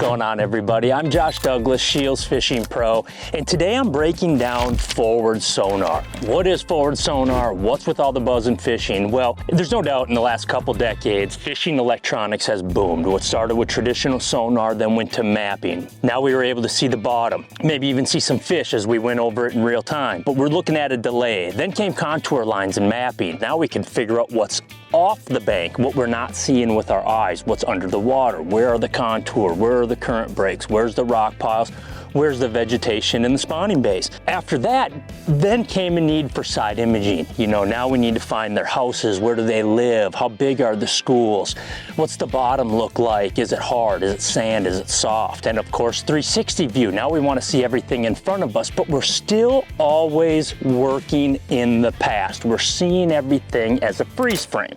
going on, everybody? I'm Josh Douglas, SCHEELS Fishing Pro, and today I'm breaking down forward sonar. What is forward sonar? What's with all the buzz in fishing? Well, there's no doubt in the last couple decades, fishing electronics has boomed. What started with traditional sonar, then went to mapping. Now we were able to see the bottom, maybe even see some fish as we went over it in real time. But we're looking at a delay. Then came contour lines and mapping. Now we can figure out what's off the bank, what we're not seeing with our eyes, what's under the water, where are the contour, where are the current breaks, where's the rock piles, where's the vegetation in the spawning bays. After that, then came a need for side imaging. You know, now we need to find their houses, where do they live, how big are the schools, what's the bottom look like, is it hard, is it sand, is it soft, and of course 360 view. Now we want to see everything in front of us, but we're still always working in the past. We're seeing everything as a freeze frame.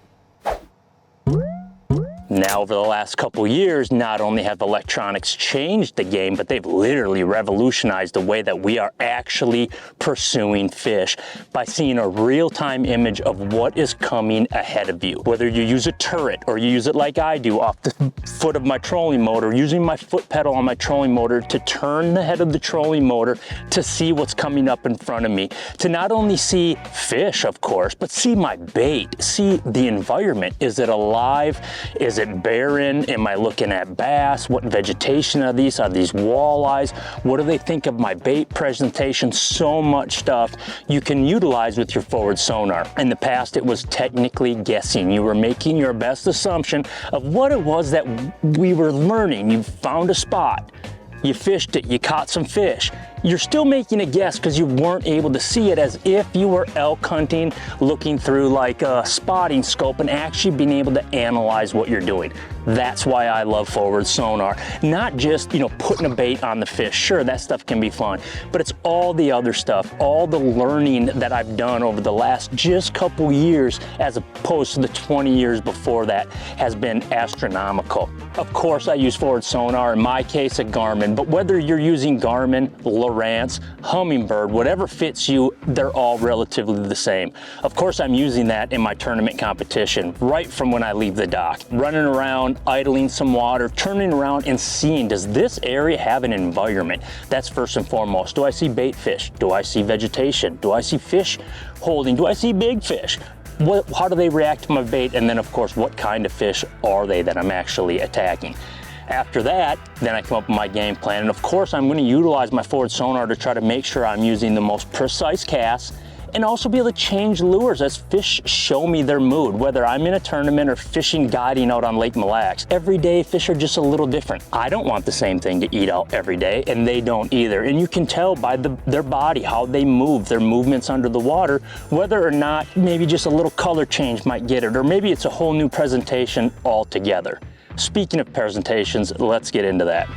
Now, over the last couple years, not only have electronics changed the game, but they've literally revolutionized the way that we are actually pursuing fish by seeing a real-time image of what is coming ahead of you. Whether you use a turret or you use it like I do off the foot of my trolling motor, using my foot pedal on my trolling motor to turn the head of the trolling motor to see what's coming up in front of me, to not only see fish, of course, but see my bait, see the environment. Is it alive? Is it barren? Am I looking at bass? What vegetation are these? Are these walleyes? What do they think of my bait presentation? So much stuff you can utilize with your forward sonar. In the past, it was technically guessing. You were making your best assumption of what it was that we were learning. You found a spot, you fished it, you caught some fish. You're still making a guess because you weren't able to see it, as if you were elk hunting, looking through like a spotting scope and actually being able to analyze what you're doing. That's why I love forward sonar. Not just, you know, putting a bait on the fish. Sure, that stuff can be fun, but it's all the other stuff, all the learning that I've done over the last just couple years as opposed to the 20 years before that has been astronomical. Of course, I use forward sonar, in my case a Garmin, but whether you're using Garmin, Lowrance, Humminbird, whatever fits you, they're all relatively the same. Of course, I'm using that in my tournament competition right from when I leave the dock. Running around, idling some water, turning around and seeing, does this area have an environment? That's first and foremost. Do I see bait fish? Do I see vegetation? Do I see fish holding? Do I see big fish? How do they react to my bait? And then of course, what kind of fish are they that I'm actually attacking? After that, then I come up with my game plan. And of course, I'm going to utilize my forward sonar to try to make sure I'm using the most precise casts and also be able to change lures as fish show me their mood, whether I'm in a tournament or fishing guiding out on Lake Mille Lacs. Every day, fish are just a little different. I don't want the same thing to eat out every day, and they don't either. And you can tell by their body, how they move, their movements under the water, whether or not maybe just a little color change might get it, or maybe it's a whole new presentation altogether. Speaking of presentations, let's get into that.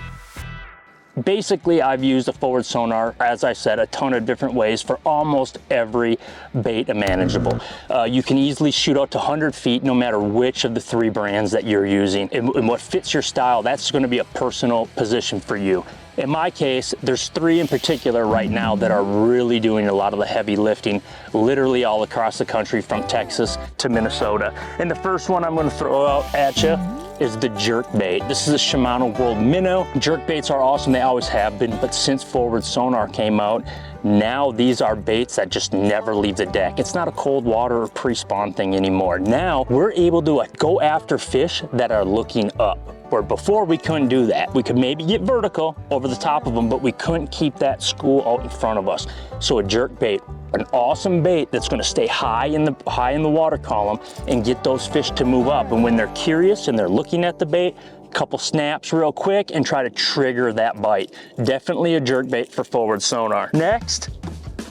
Basically, I've used a forward sonar, as I said, a ton of different ways for almost every bait imaginable. You can easily shoot out to 100 feet no matter which of the 3 brands that you're using. And what fits your style, that's going to be a personal position for you. In my case, there's 3 in particular right now that are really doing a lot of the heavy lifting, literally all across the country from Texas to Minnesota. And the first one I'm going to throw out at you is the jerk bait. This is a Shimano World Minnow. Jerk baits are awesome, they always have been, but since forward sonar came out, now these are baits that just never leave the deck. It's not a cold water or pre-spawn thing anymore. Now we're able to go after fish that are looking up, where before we couldn't do that. We could maybe get vertical over the top of them, but we couldn't keep that school out in front of us. So a jerk bait, an awesome bait that's going to stay high in the water column and get those fish to move up. And when they're curious and they're looking at the bait, couple snaps real quick and try to trigger that bite. Definitely a jerk bait for forward sonar. Next,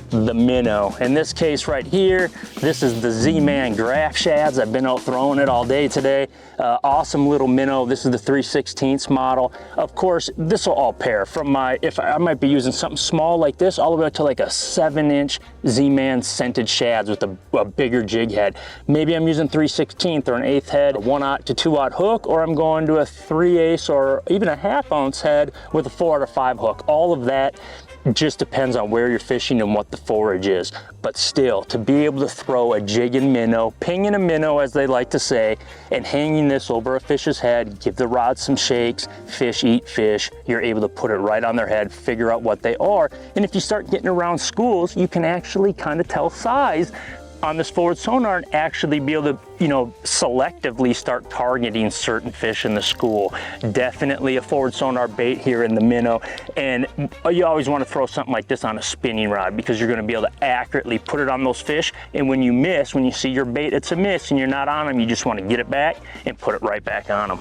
the minnow. In this case right here, this is the Z-Man graph shads. I've been out throwing it all day today. Awesome little minnow. This is the 3/16 model. Of course, this will all pair from my, if I might be using something small like this, all the way up to like a 7-inch Z-Man scented shads with a bigger jig head. Maybe I'm using 3/16 or an 1/8 head, a 1/0 to 2/0 hook, or I'm going to a 3/8 or even a 1/2 ounce head with a 4 out of 5 hook. All of that just depends on where you're fishing and what the forage is. But still, to be able to throw a jig and minnow, ping and a minnow as they like to say, and hanging this over a fish's head, give the rod some shakes, fish eat fish, you're able to put it right on their head, figure out what they are. And if you start getting around schools, you can actually kind of tell size on this forward sonar and actually be able to, selectively start targeting certain fish in the school. Definitely a forward sonar bait here in the minnow. And you always want to throw something like this on a spinning rod because you're going to be able to accurately put it on those fish. And when you miss, when you see your bait, it's a miss and you're not on them, you just want to get it back and put it right back on them.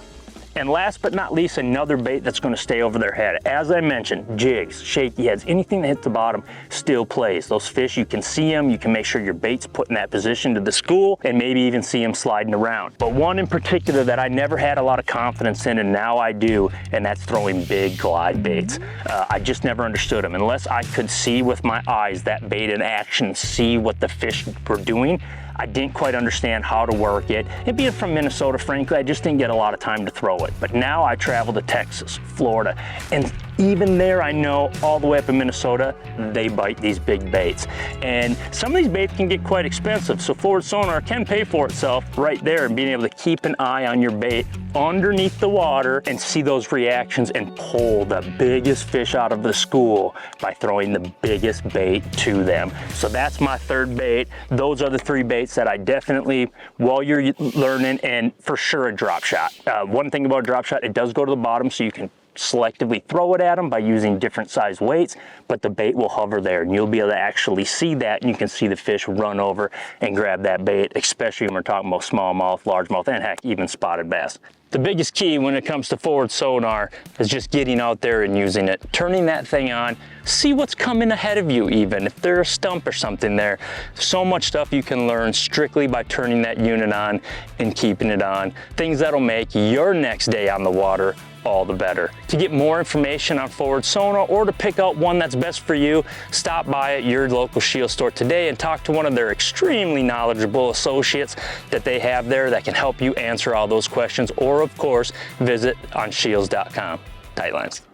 And last but not least, another bait that's going to stay over their head. As I mentioned, jigs, shaky heads, anything that hits the bottom still plays. Those fish, you can see them, you can make sure your bait's put in that position to the school, and maybe even see them sliding around. But one in particular that I never had a lot of confidence in, and now I do, and that's throwing big glide baits. I just never understood them. Unless I could see with my eyes that bait in action, see what the fish were doing, I didn't quite understand how to work it. And being from Minnesota, frankly, I just didn't get a lot of time to throw it. But now I travel to Texas, Florida, and even there I know all the way up in Minnesota, they bite these big baits. And some of these baits can get quite expensive, so forward sonar can pay for itself right there, and being able to keep an eye on your bait underneath the water and see those reactions and pull the biggest fish out of the school by throwing the biggest bait to them. So that's my third bait. Those are the three baits that I definitely, while you're learning, and for sure a drop shot. One thing about a drop shot, it does go to the bottom, so you can selectively throw it at them by using different size weights, but the bait will hover there and you'll be able to actually see that, and you can see the fish run over and grab that bait, especially when we're talking about smallmouth, largemouth, and heck, even spotted bass. The biggest key when it comes to forward sonar is just getting out there and using it, turning that thing on, see what's coming ahead of you even, if there's a stump or something there. So much stuff you can learn strictly by turning that unit on and keeping it on. Things that'll make your next day on the water all the better. To get more information on forward sonar or to pick out one that's best for you, stop by at your local SCHEELS store today and talk to one of their extremely knowledgeable associates that they have there that can help you answer all those questions, or of course visit on scheels.com. Tight lines.